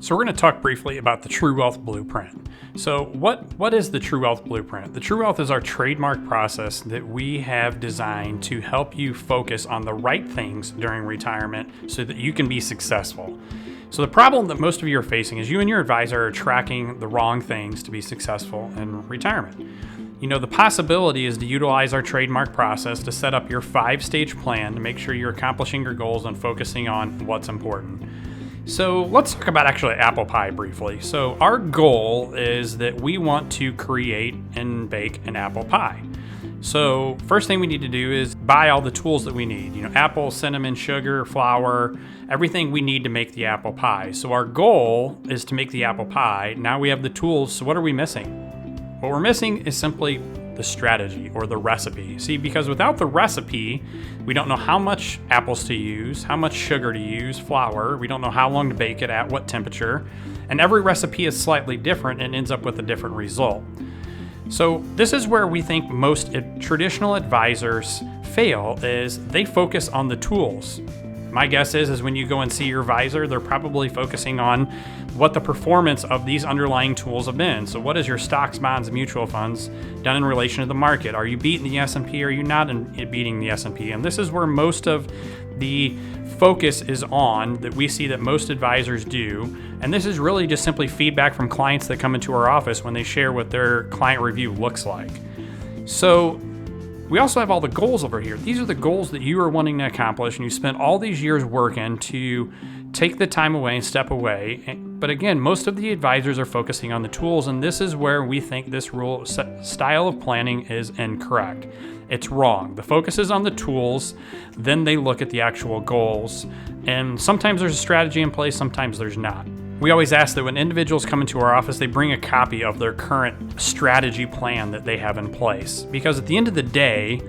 So we're going to talk briefly about the True Wealth Blueprint. So what is the True Wealth Blueprint? The True Wealth is our trademark process that we have designed to help you focus on the right things during retirement so that you can be successful. So the problem that most of you are facing is you and your advisor are tracking the wrong things to be successful in retirement. You know, the possibility is to utilize our trademark process to set up your 5-stage plan to make sure you're accomplishing your goals and focusing on what's important. So let's talk about actually apple pie briefly. So our goal is that we want to create and bake an apple pie. So first thing we need to do is buy all the tools that we need. Apple, cinnamon, sugar, flour, everything we need to make the apple pie. So our goal is to make the apple pie. Now we have the tools. So what are we missing? What we're missing is simply the strategy or the recipe. See, because without the recipe, we don't know how much apples to use, how much sugar to use, flour. We don't know how long to bake it at what temperature. And every recipe is slightly different and ends up with a different result. So this is where we think most traditional advisors fail, is they focus on the tools. My guess is when you go and see your advisor, they're probably focusing on what the performance of these underlying tools have been. So what is your stocks, bonds, and mutual funds done in relation to the market? Are you beating the S&P? Are you not beating the S&P? And this is where most of the focus is on, that we see that most advisors do. And this is really just simply feedback from clients that come into our office when they share what their client review looks like. So we also have all the goals over here. These are the goals that you are wanting to accomplish, and you spent all these years working to take the time away and step away. But again, most of the advisors are focusing on the tools, and this is where we think this style of planning is incorrect. It's wrong. The focus is on the tools, then they look at the actual goals. And sometimes there's a strategy in place, sometimes there's not. We always ask that when individuals come into our office, they bring a copy of their current strategy plan that they have in place. Because at the end of the day,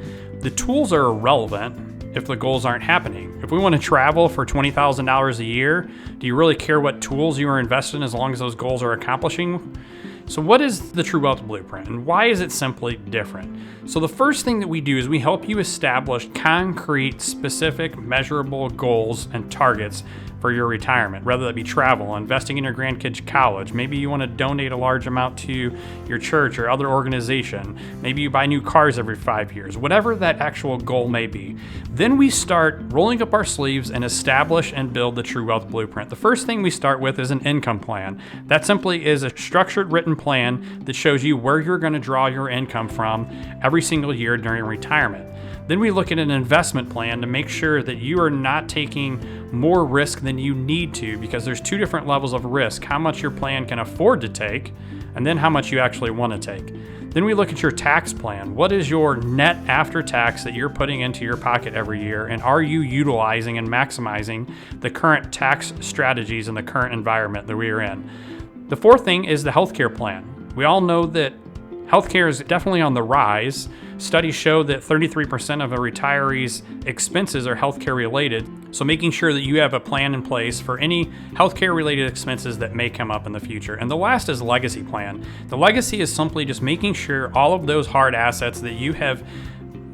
the tools are irrelevant if the goals aren't happening. If we want to travel for $20,000 a year, do you really care what tools you are invested in as long as those goals are accomplishing? So what is the True Wealth Blueprint, and why is it simply different? So the first thing that we do is we help you establish concrete, specific, measurable goals and targets for your retirement, whether that be travel, investing in your grandkids' college. Maybe you want to donate a large amount to your church or other organization. Maybe you buy new cars every 5 years, whatever that actual goal may be. Then we start rolling up our sleeves and establish and build the True Wealth Blueprint. The first thing we start with is an income plan. That simply is a structured written plan that shows you where you're going to draw your income from every single year during retirement. Then we look at an investment plan to make sure that you are not taking more risk than you need to, because there's two different levels of risk: how much your plan can afford to take, and then how much you actually want to take. Then we look at your tax plan. What is your net after tax that you're putting into your pocket every year, and are you utilizing and maximizing the current tax strategies in the current environment that we are in? The fourth thing is the healthcare plan. We all know that healthcare is definitely on the rise. Studies show that 33% of a retiree's expenses are healthcare related. So making sure that you have a plan in place for any healthcare related expenses that may come up in the future. And the last is legacy plan. The legacy is simply just making sure all of those hard assets that you have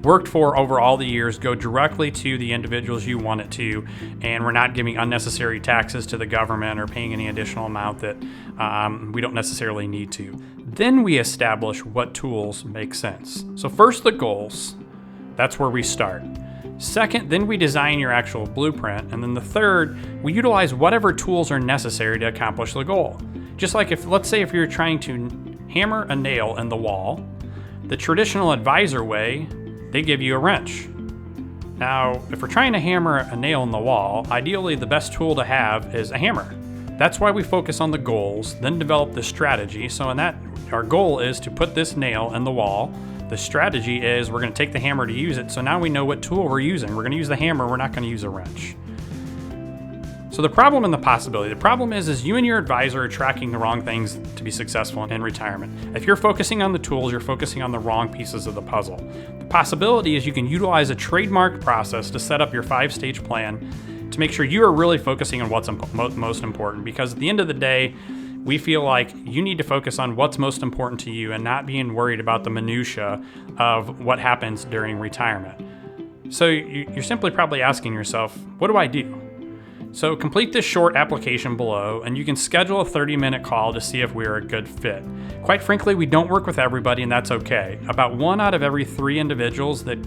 worked for over all the years go directly to the individuals you want it to, and we're not giving unnecessary taxes to the government or paying any additional amount that we don't necessarily need to. Then we establish what tools make sense. So first, the goals. That's where we start. Second, then we design your actual blueprint. And then the third, we utilize whatever tools are necessary to accomplish the goal. Just like let's say if you're trying to hammer a nail in the wall, the traditional advisor way, they give you a wrench. Now, if we're trying to hammer a nail in the wall, ideally the best tool to have is a hammer. That's why we focus on the goals, then develop the strategy. So in that, our goal is to put this nail in the wall. The strategy is we're going to take the hammer to use it. So now we know what tool we're using. We're going to use the hammer. We're not going to use a wrench. So the problem and the possibility. The problem is you and your advisor are tracking the wrong things to be successful in retirement. If you're focusing on the tools, you're focusing on the wrong pieces of the puzzle. The possibility is you can utilize a trademark process to set up your 5-stage plan to make sure you are really focusing on what's most important. Because at the end of the day, we feel like you need to focus on what's most important to you and not being worried about the minutia of what happens during retirement. So you're simply probably asking yourself, what do I do? So complete this short application below, and you can schedule a 30-minute call to see if we are a good fit. Quite frankly, we don't work with everybody, and that's okay. About 1 out of every 3 individuals that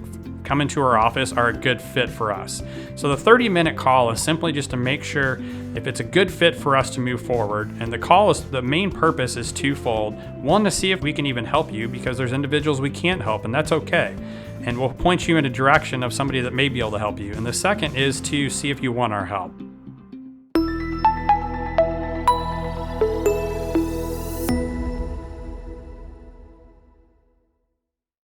come into our office are a good fit for us. So the 30-minute call is simply just to make sure if it's a good fit for us to move forward. And the main purpose is twofold. One, to see if we can even help you, because there's individuals we can't help, and that's okay. And we'll point you in a direction of somebody that may be able to help you. And the second is to see if you want our help.